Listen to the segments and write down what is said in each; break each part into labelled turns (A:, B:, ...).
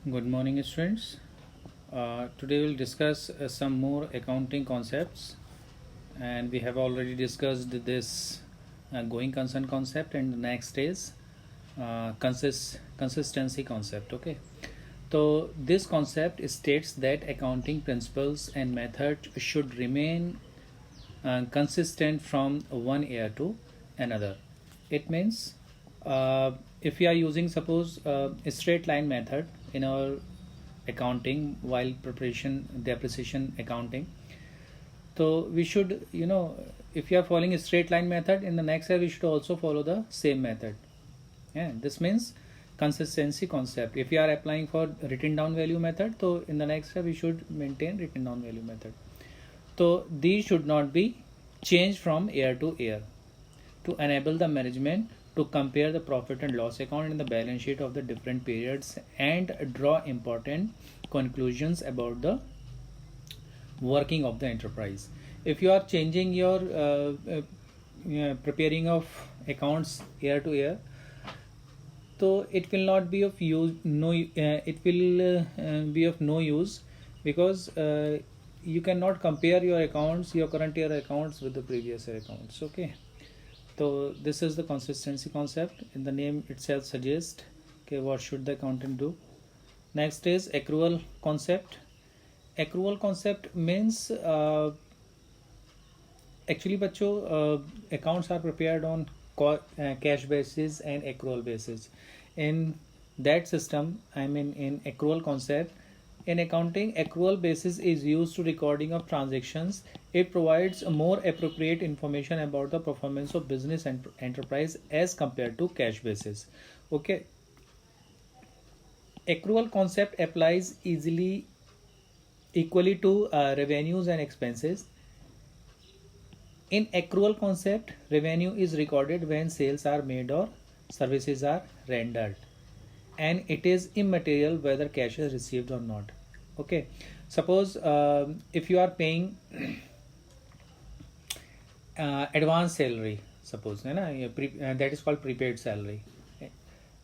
A: Good morning, students. Today we'll discuss some more accounting concepts, and we have already discussed this going concern concept, and the next is consistency concept. Okay, so this concept states that accounting principles and methods should remain consistent from one year to another. It means if we are using suppose a straight line method in our accounting while preparation depreciation accounting, so we should if you are following a straight line method in the next year we should also follow the same method. Yeah, this means consistency concept. If you are applying for written down value method, so in the next year we should maintain written down value method. So these should not be changed from year to year to enable the management to compare the profit and loss account in the balance sheet of the different periods and draw important conclusions about the working of the enterprise. If you are changing your preparing of accounts year to year, so it will not be of use. No, it will be of no use because you cannot compare your accounts, your current year accounts with the previous year accounts. Okay, so this is the consistency concept. In the name itself suggests okay what should the accountant do. Next is accrual concept. Accrual concept means actually बच्चों accounts are prepared on cash basis and accrual basis. In that system, I mean in accrual concept, in accounting, accrual basis is used to recording of transactions. It provides a more appropriate information about the performance of business and enterprise as compared to cash basis. Okay. Accrual concept applies equally to revenues and expenses. In accrual concept, revenue is recorded when sales are made or services are rendered, and it is immaterial whether cash is received or not. Okay, suppose if you are paying advance salary, suppose that is called prepaid salary,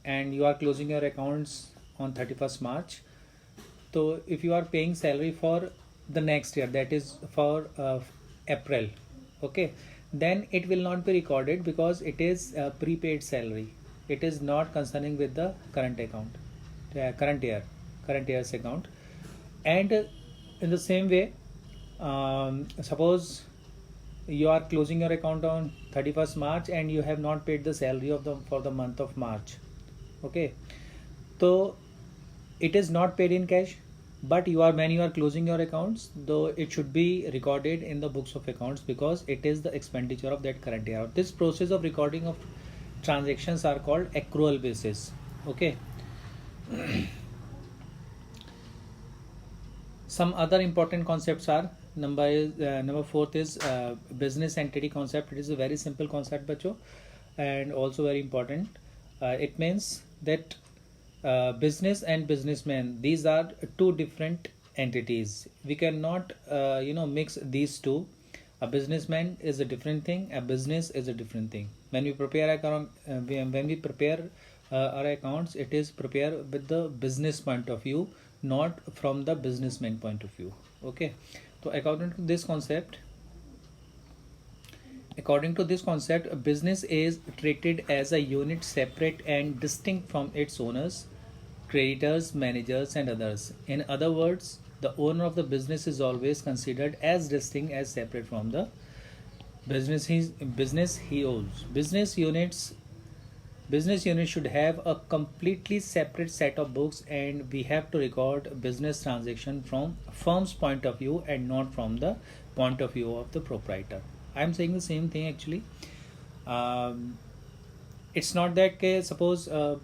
A: and you are closing your accounts on 31st March. So if you are paying salary for the next year, that is for April, okay, then it will not be recorded because it is prepaid salary. It is not concerning with the current account, current year's account. And in the same way, suppose you are closing your account on 31st March and you have not paid the salary of for the month of March. Okay, so it is not paid in cash, but when you are closing your accounts, though it should be recorded in the books of accounts because it is the expenditure of that current year. This process of recording of transactions are called accrual basis. Okay. Some other important concepts are number fourth is business entity concept. It is a very simple concept, bacho, and also very important. It means that business and businessman, these are two different entities. We cannot mix these two. A businessman is a different thing, a business is a different thing. When we prepare our accounts, it is prepared with the business point of view, not from the businessman point of view. Okay, so according to this concept, a business is treated as a unit separate and distinct from its owners, creditors, managers, and others. In other words, the owner of the business is always considered as distinct as separate from the business he owns. Business units should have a completely separate set of books, and we have to record business transaction from firm's point of view and not from the point of view of the proprietor. I am saying the same thing actually. It's not that suppose a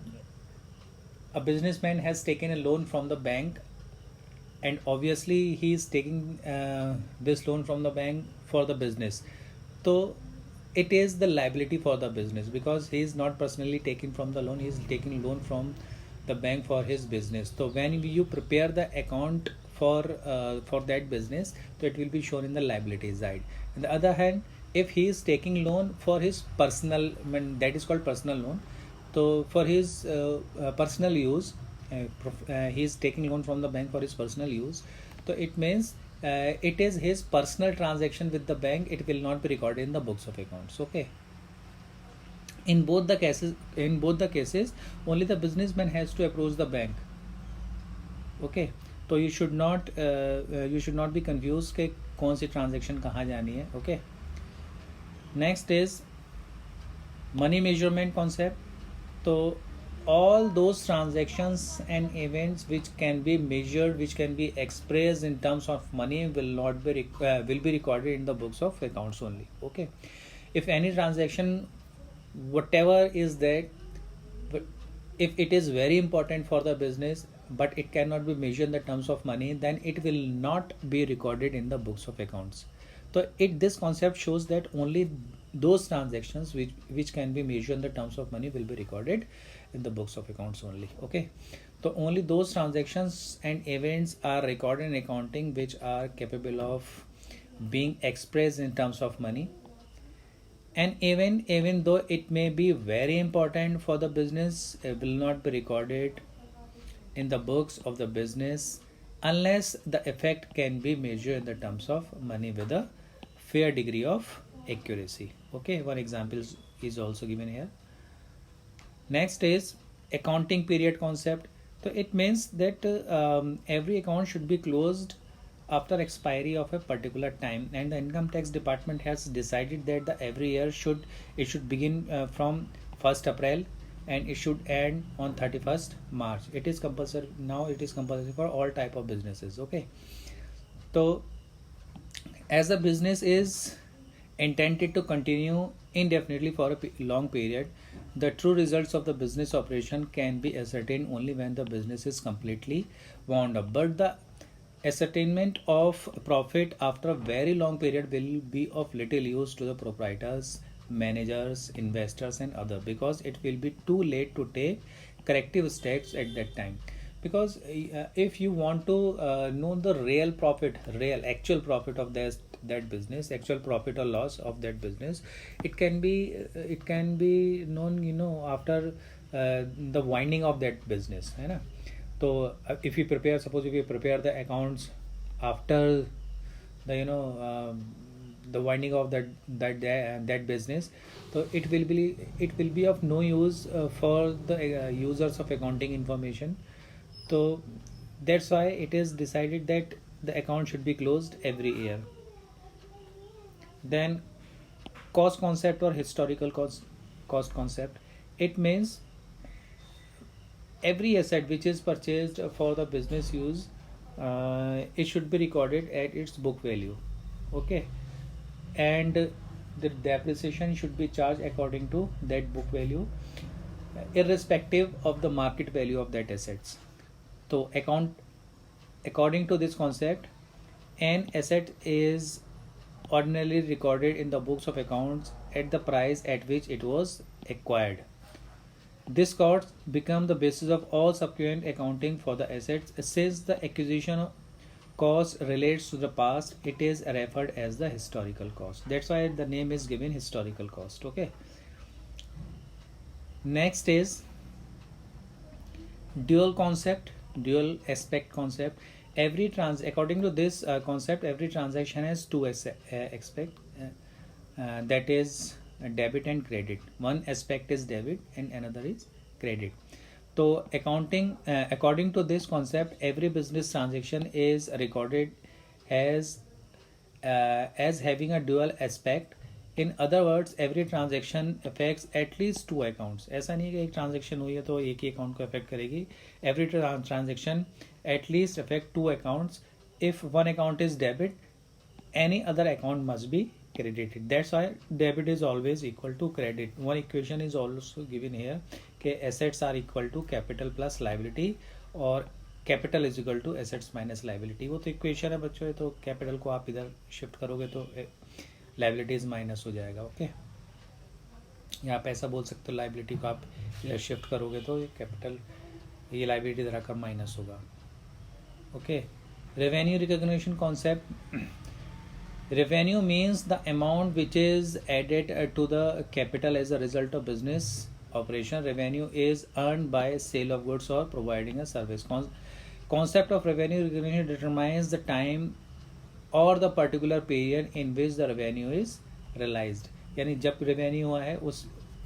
A: businessman has taken a loan from the bank, and obviously he is taking this loan from the bank for the business. So it is the liability for the business because he is not personally taking from the loan, he is taking loan from the bank for his business. So when you prepare the account for that business, so it will be shown in the liability side. On the other hand, if he is taking loan for his personal, that is called personal loan, so for his personal use, he is taking loan from the bank for his personal use, so it means it is his personal transaction with the bank. It will not be recorded in the books of accounts. Okay. In both the cases only the businessman has to approach the bank. Okay. तो you should not be confused कि कौन सी transaction कहाँ जानी है. Okay. Next is money measurement concept. So all those transactions and events which can be measured, which can be expressed in terms of money will be recorded in the books of accounts only. Okay. If any transaction, whatever is that, but if it is very important for the business but it cannot be measured in the terms of money, then it will not be recorded in the books of accounts. So this concept shows that only those transactions which can be measured in the terms of money will be recorded in the books of accounts only. Okay. So only those transactions and events are recorded in accounting which are capable of being expressed in terms of money. And even though it may be very important for the business, it will not be recorded in the books of the business unless the effect can be measured in the terms of money with a fair degree of accuracy. Okay, one example is also given here. Next is accounting period concept. So it means that every account should be closed after expiry of a particular time, and the income tax department has decided that every year should begin from 1st April and it should end on 31st March. It is compulsory now. It is compulsory for all type of businesses. Okay. So as the business is intended to continue indefinitely for a long period, the true results of the business operation can be ascertained only when the business is completely wound up. But the ascertainment of profit after a very long period will be of little use to the proprietors, managers, investors and others, because it will be too late to take corrective steps at that time. Because if you want to know the actual profit of that business, actual profit or loss of that business, it can be known after the winding of that business, right? So if you prepare the accounts after the the winding of that business, so it will be of no use for the users of accounting information. So that's why it is decided that the account should be closed every year. Then cost concept or historical cost concept. It means every asset which is purchased for the business use, it should be recorded at its book value. Okay. And the depreciation should be charged according to that book value, irrespective of the market value of that assets. So according to this concept, an asset is ordinarily recorded in the books of accounts at the price at which it was acquired. This cost becomes the basis of all subsequent accounting for the assets. Since the acquisition cost relates to the past, it is referred as the historical cost. That's why the name is given historical cost. Okay. Next is dual aspect concept. According to this concept, every transaction has two aspects, that is debit and credit. One aspect is debit and another is credit. So according to this concept, every business transaction is recorded as having a dual aspect. In other words, every transaction affects at least two accounts. ऐसा नहीं है कि एक transaction हुई है तो एक ही account को अफेक्ट करेगी. Every transaction at least affect two accounts. If one account is debit, any other account must be credited. That's why debit is always equal to credit. One equation is also given here कि assets are equal to capital plus liability और capital is equal to assets minus liability. वो तो equation है बच्चों, तो capital को आप इधर शिफ्ट करोगे तो लाइबिलिटीज माइनस हो जाएगा. ओके. या आप ऐसा बोल सकते हो, लाइबिलिटी को आप इधर शिफ्ट करोगे तो ये कैपिटल, ये लाइबिलिटी इधर आकर माइनस होगा. Okay. Revenue recognition concept. Revenue means the amount which is added to the capital as a result of business operation. Revenue is earned by sale of goods or providing a service. Concept of revenue recognition determines the time or the particular period in which the revenue is realized. यानी जब revenue हुआ है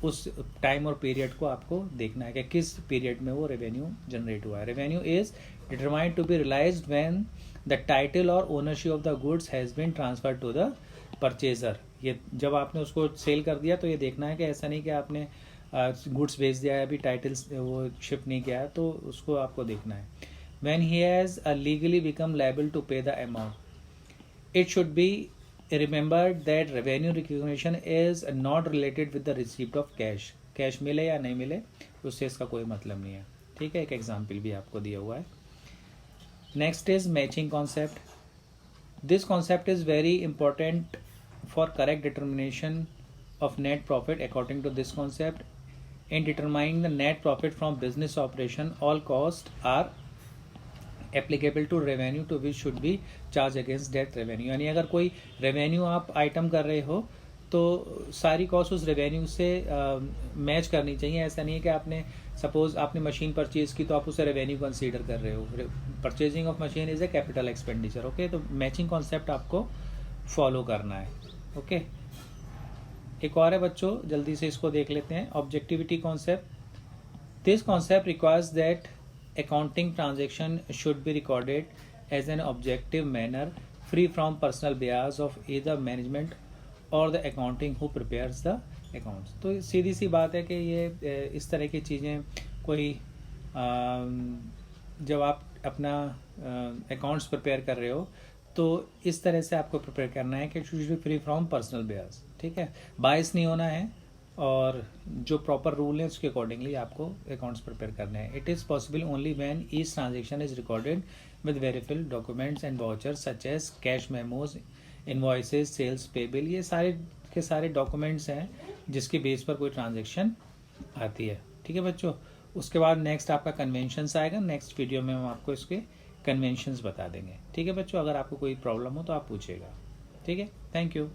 A: उस time और period को आपको देखना है कि किस पीरियड में वो रेवेन्यू जनरेट हुआ है. Revenue is determined to be realised when the title or ownership of the goods has been transfer to the purchaser. ये जब आपने उसको सेल कर दिया तो ये देखना है कि ऐसा नहीं कि आपने गुड्स बेच दिया है, अभी टाइटल्स वो शिप नहीं किया है, तो उसको आपको देखना है. When he has legally become liable to pay the amount, it should be remembered that revenue recognition is not related with the receipt of cash. Cash मिले या नहीं मिले उससे इसका कोई मतलब नहीं है. ठीक है, एक एग्जाम्पल भी आपको दिया हुआ है. Next is matching concept. This concept is very important for correct determination of net profit. According to this concept, in determining the net profit from business operation, all cost are applicable to revenue to which should be charge against that revenue. यानी अगर कोई revenue आप item कर रहे हो तो सारी cost उस रेवेन्यू से मैच करनी चाहिए. ऐसा नहीं है कि आपने सपोज आपने मशीन परचेज की तो आप उसे रेवेन्यू कंसीडर कर रहे हो. Purchasing of machine is a capital expenditure. Okay, तो मैचिंग कॉन्सेप्ट आपको फॉलो करना है. ओके, एक और है बच्चों, जल्दी से इसको देख लेते हैं. Objectivity concept. This concept requires that accounting transaction should be recorded as an objective manner, free from personal bias of either management or the accounting who prepares the accounts. तो सीधी सी बात है कि ये इस तरह की चीज़ें कोई जब आप अपना अकाउंट्स प्रिपेयर कर रहे हो तो इस तरह से आपको प्रिपेयर करना है कि should be free from personal Beas. ठीक है, बायस नहीं होना है और जो प्रॉपर रूल है उसके अकॉर्डिंगली आपको अकाउंट्स प्रिपेयर करने हैं. It is possible only when each transaction is recorded with verified documents and vouchers such as cash memos, invoices, sales payable. ये सारे के सारे डॉक्यूमेंट्स हैं जिसके बेस पर कोई ट्रांजेक्शन आती है. ठीक है बच्चों, उसके बाद नेक्स्ट आपका कन्वेंशंस आएगा. नेक्स्ट वीडियो में हम आपको इसके कन्वेंशंस बता देंगे. ठीक है बच्चों, अगर आपको कोई प्रॉब्लम हो तो आप पूछिएगा. ठीक है, थैंक यू.